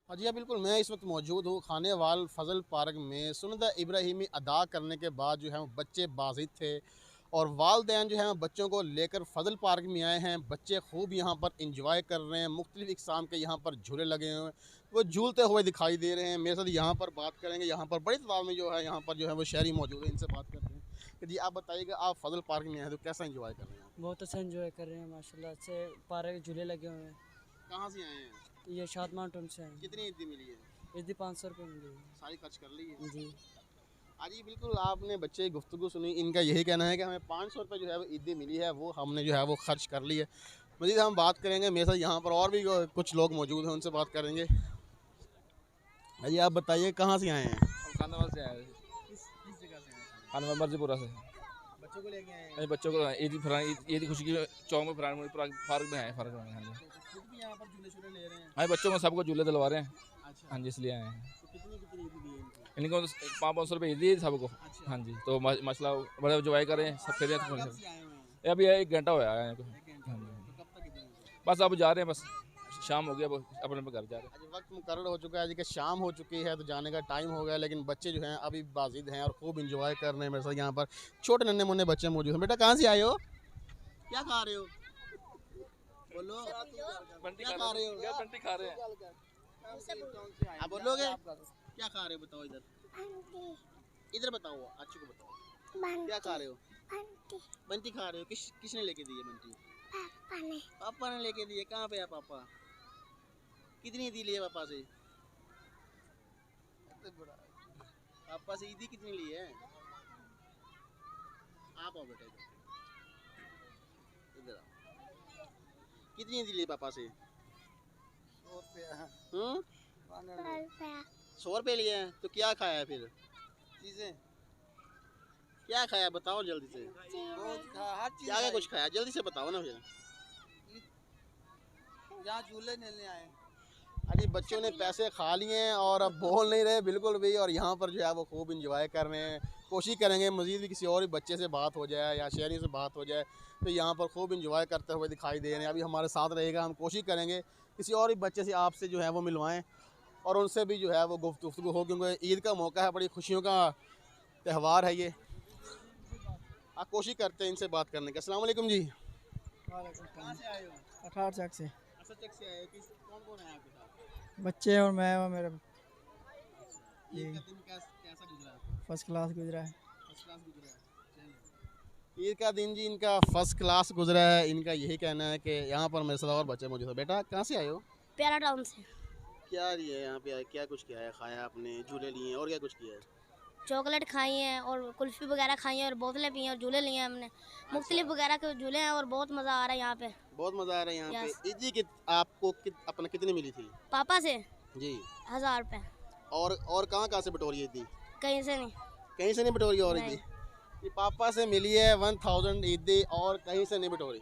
हाँ जी हाँ, बिल्कुल। मैं इस वक्त मौजूद हूँ खानेवाल फजल पार्क में। सुन्नत इब्राहिमी अदा करने के बाद जो है वो बच्चे बाज़िद थे और वालदैन जो है वो बच्चों को लेकर फजल पार्क में आए हैं। बच्चे खूब यहाँ पर इंजॉय कर रहे हैं। मुख्तलिफ़ इक़साम के यहाँ पर झूले लगे हुए हैं, वो झूलते हुए दिखाई दे रहे हैं। मेरे साथ यहाँ पर बात करेंगे, यहाँ पर बड़ी तादाद में जो है यहाँ पर जो है वो शहरी मौजूद है, इनसे बात करते हैं कि जी आप बताइएगा, आप फजल पार्क में आए तो कैसा इंजॉय कर रहे हैं आप? बहुत अच्छा एंजॉय कर रहे हैं माशाल्लाह से। पार्क झूले लगे हुए हैं। कहाँ से आए हैं? ये शाद माउंटेन से हैं। कितनी ईदी मिली है? ईदी 500 रुपये मिली सारी खर्च कर ली है? है जी। हाँ जी, बिल्कुल। आपने बच्चे की गुफ्तगू सुनी, इनका यही कहना है कि हमें 500 रुपये जो है वो ईदी मिली है, वो हमने जो है वो खर्च कर ली है। मज़ीद हम बात करेंगे, मेरे साथ यहाँ पर और भी कुछ लोग मौजूद हैं, उनसे बात करेंगे। हाँ जी, आप बताइए कहाँ से आए हैं? हम खानावाल से आए हैं। किस जगह से आए हैं? खानावाल मर्जीपुरा से। बच्चों को लेके आए हैं? अरे बच्चों को ईद खुशी की चौक में पार्क में आए पार्क में। हाँ जी, तो खुद भी यहाँ पर झूले शूले ले रहे हैं? हाँ बच्चों को सबको झूले दिलवा रहे हैं। अच्छा। हाँ जी, इसलिए आए हैं। तो कितनी कितनी ईदी दी है इनको? इनको 500 रुपये ईद दी सबको। अच्छा। हाँ जी, तो मसला बड़े इंजॉय करें सब फिर। कब से आए हुए हैं? अभी 1 घंटा हुआ है। एक घंटा। हाँ जी, तो कब तक इधर हैं? बस अब जा रहे हैं, बस शाम हो गया, अब अपने अपने घर जा रहे हैं। आज वक्त मुकर्रर हो चुका है जी कि शाम हो चुकी है, तो जाने का टाइम हो गया, लेकिन बच्चे जो हैं अभी बाजिद हैं और खूब इंजॉय कर रहे हैं। मेरे साथ यहाँ पर छोटे नन्हे मुन्ने बच्चे मौजूद हैं। बेटा कहाँ से आए हो? क्या खा रहे हो? बोलो, बंटी क्या खा रहे हो? क्या बंटी खा रहे हैं? आप बोलोगे? क्या खा रहे हो बताओ इधर। इधर बताओ, अच्छी को बताओ। क्या खा रहे हो? बंटी खा रहे हो? किसने लेके दी है बंटी? पापा ने लेके दी है। कहाँ पे है पापा? कितनी दी ली है पापा से? पापा से ईदी कितनी ली है? आप आओ बेटा इधर, इधर आओ। कितनी दी ली पापा से? 100 रुपये लिए हैं। तो क्या खाया है फिर? चीजें क्या खाया बताओ जल्दी से। क्या क्या कुछ खाया जल्दी से बताओ ना फिर। यहाँ झूले लेने आए। अरे बच्चों ने पैसे खा लिए हैं और अब बोल नहीं रहे बिल्कुल भी, और यहाँ पर जो है वो खूब इंजॉय कर रहे हैं। कोशिश करेंगे मज़ीद भी किसी और भी बच्चे से बात हो जाए या शहरी से बात हो जाए, तो यहाँ पर खूब इंजॉय करते हुए दिखाई दे रहे हैं। अभी हमारे साथ रहेगा, हम कोशिश करेंगे किसी और भी बच्चे से आपसे जो है वो मिलवाएँ और उनसे भी जो है वो गुफ्तगू हो, क्योंकि ईद का मौका है, बड़ी खुशियों का त्यौहार है ये। आप कोशिश करते हैं इनसे बात करने की। अस्सलाम वालेकुम जी। कहाँ से आए हो? 18 चक से असद चक से आए हो? कौन कौन है आपके साथ? बच्चे और मैं और मेरा ईद का दिन कैसा गुजरा है? फर्स्ट क्लास गुजरा है। फर्स्ट क्लास गुजरा है। चलिए। ईद का दिन जी इनका फर्स्ट क्लास गुजरा है। इनका यही कहना है कि यहाँ पर मेरे साथ और बच्चे मौजूद हैं। बेटा कहाँ से आए हो? प्यारा टाउन से। क्या लिए यहाँ पे आए? क्या कुछ किया है? खाया आपने? झूले लिए हैं और क्या कुछ किया है? चॉकलेट खाई हैं और कुल्फ़ी वगैरह खाई हैं और बोतलें पी हैं और झूले लिए हैं हमने। मुख्तलिफ वगैरह के झूले हैं और बहुत मज़ा आ रहा है यहाँ पे। बहुत मज़ा आ रहा है यहाँ यस। पे। ईद की आपको अपना कितनी मिली थी? पापा से जी। 1000 रुपये। और कहाँ से बटोरी ईदी? कहीं से नहीं। कहीं से नहीं बटोरी और ईदी? नहीं। ये पापा से मिली है 1000 ईदी और कहीं से नहीं बटोरी।